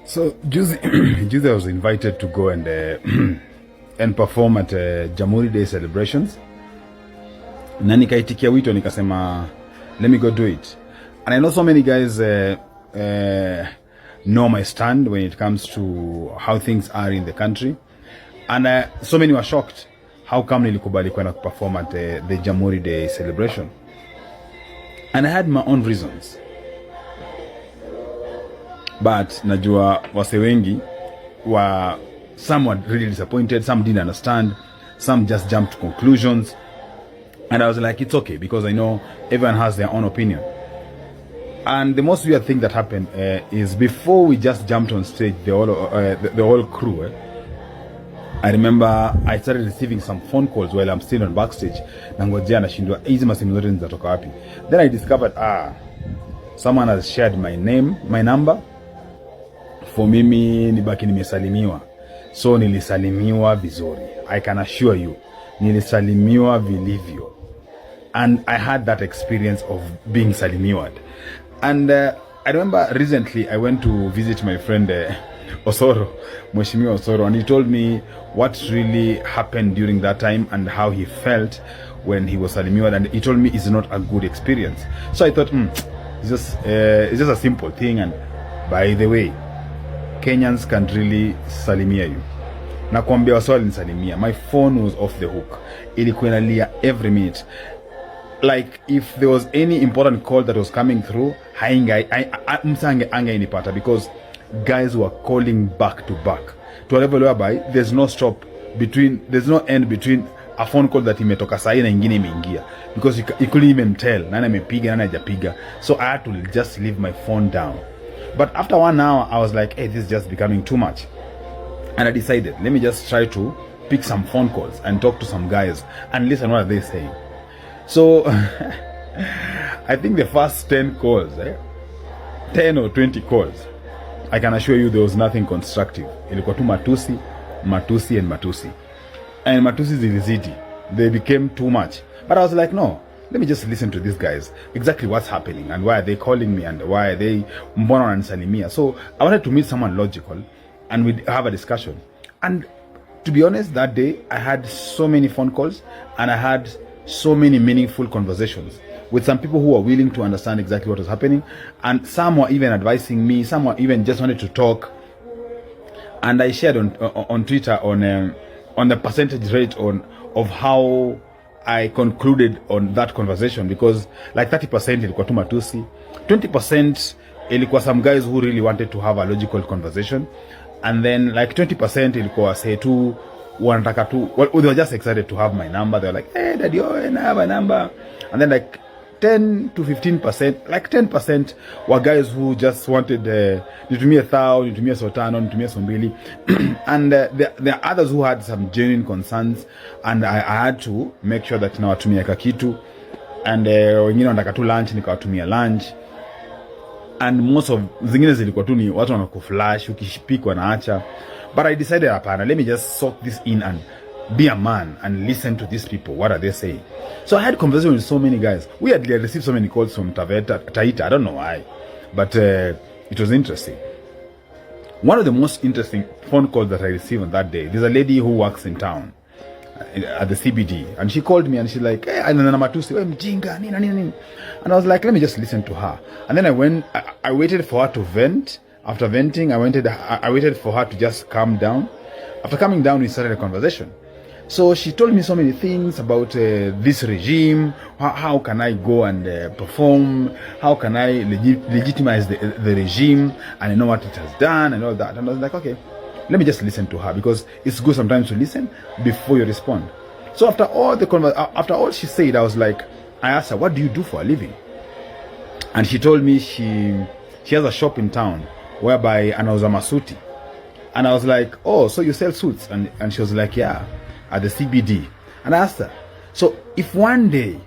So Juicy I was invited to go and and perform at Jamhuri Day celebrations. Na nikaitikia wito nikasema let me go do it. And I know so many guys know my stand when it comes to how things are in the country. And so many were shocked how come nilikubali kwenda perform at the Jamhuri Day celebration. And I had my own reasons. But najua wase wengi some were really disappointed, some didn't understand, some just jumped to conclusions. And I was like, it's okay, because I know everyone has their own opinion. And the most weird thing that happened is before we just jumped on stage, the whole crew, I remember I started receiving some phone calls while I'm still on backstage. Nangojea nashindwa hizi masimu zote zinatoka wapi. Then I discovered someone has shared my name, my number. For mimi nibaki nimesalimiwa. So nilisalimiwa vizuri. I can assure you, nilisalimiwa vilivyo. And I had that experience of being salimiwad. And I remember recently I went to visit my friend Osoro, Mheshimiwa Osoro, and he told me what really happened during that time and how he felt when he was salimiwad, and he told me it's not a good experience. So I thought, it's just a simple thing. And by the way, Kenyans can really salimia you. Nakwambia waswali nisalimia. My phone was off the hook. Ilikuwa inalia every minute. Like if there was any important call that was coming through, msange inipata, because guys were calling back to back to a level whereby there's no end between a phone call that imetoka sahi na ingine imeingia, because you couldn't even tell nani amepiga nani hajapiga. So I had to just leave my phone down. But after 1 hour, I was like, hey, this is just becoming too much. And I decided, let me just try to pick some phone calls and talk to some guys and listen what they're saying. So, I think the first 10 calls, 10 or 20 calls, I can assure you there was nothing constructive. Ilikuwa tu matusi and matusi. And matusi zilizidi. They became too much. But I was like, no. Let me just listen to these guys, exactly what's happening and why are they calling me and why are they mbona wananisalimia. So I wanted to meet someone logical and we'd have a discussion. And to be honest, that day I had so many phone calls and I had so many meaningful conversations with some people who were willing to understand exactly what was happening, and some were even advising me, some were even just wanted to talk. And I shared on Twitter on the percentage rate of how I concluded on that conversation, because like 30% ilikuwa tu matusi, 20% ilikuwa some guys who really wanted to have a logical conversation, and then like 20% ilikuwa say tu wanataka tu, well, they were just excited to have my number. They were like, hey daddy Owen, I have a number. And then like 10 to 15%, like 10% were guys who just wanted nitumie 1,000, nitumie 500, nitumie 200. And there are others who had some genuine concerns, and I had to make sure that nawatumia kakitu, and wengine wanataka tu lunch nikawatumia lunch. And most of zingine zilikuwa tu ni watu wanakuflash ukishipikwa na acha. But I decided hapana, let me just soak this in and be a man and listen to these people. What are they saying? So I had conversations with so many guys. We had received so many calls from Taita. I don't know why, but it was interesting. One of the most interesting phone calls that I received on that day, there's a lady who works in town at the CBD, and she called me and she's like, hey, mjinga, nini. And I was like, let me just listen to her. And then I waited for her to vent. After venting, I waited for her to just calm down. After calming down, we started a conversation. So she told me so many things about this regime. How can I go and perform? How can I legitimize the regime? And I know what it has done and all that. And I was like, okay, let me just listen to her, because it's good sometimes to listen before you respond. So after all she said, I asked her, what do you do for a living? And she told me she has a shop in town whereby anauza masuti. And I was like, oh, so you sell suits? And she was like, yeah, at the CBD. And I asked her, so if one day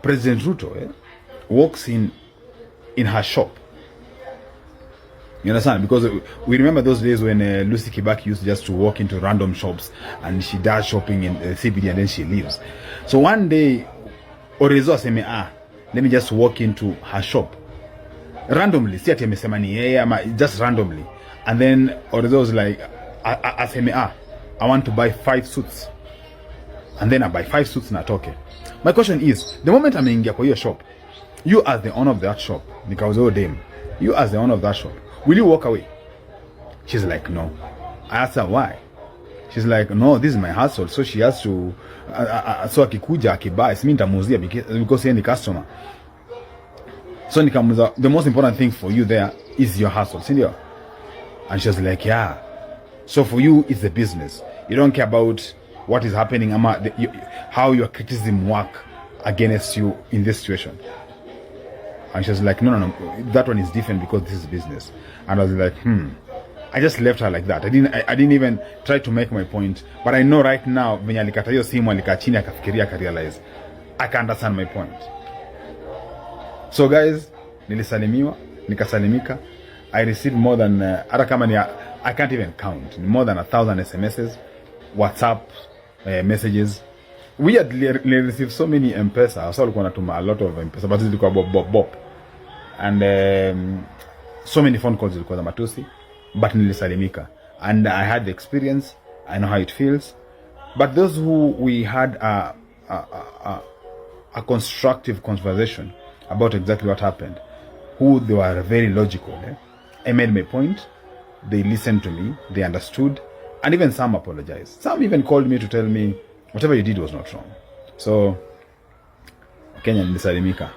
President Ruto walks in her shop, you understand? Because we remember those days when Lucy Kibaki used just to walk into random shops and she does shopping in CBD and then she leaves. So one day, Orezo aseme, let me just walk into her shop. randomly, si ati amesema ni yeye ama just randomly, and then Orezo was like aseme I want to buy 5 suits, and then I buy 5 suits na atoke. My question is, the moment ameingia kwa hiyo shop, you as the owner of that shop, nikauza dem, you as the owner of that shop, will you walk away? She's like, no. I asked her why. She's like, no, this is my hustle, so she has to so akikuja akibuy simi nitamuzia because yeye ni customer. So nikamuza, the most important thing for you there is your hustle, si ndio? And she was like, yeah. So for you, it's the business. You don't care about what is happening, how your criticism work against you in this situation. And she was like, no, that one is different because this is business. And I was like, I just left her like that. I didn't even try to make my point. But I know right now, venye alikata hiyo simu, alikaa chini akafikiria, akarealize. I can understand my point. So guys, nilisalimiwa, nikasalimika. I received more than, hata kama ni, I can't even count, more than 1,000 SMSs, WhatsApp messages. We had received so many M-Pesa. I saw a lot of M-Pesa, but zilikuwa bop. And so many phone calls zilikuwa za matusi, but nilisalimika. And I had the experience. I know how it feels. But those who we had a constructive conversation about exactly what happened, who they were very logical. I made my point. They listened to me. They understood. And even some apologized. Some even called me to tell me whatever you did was not wrong. So, Kenya nilisalimika.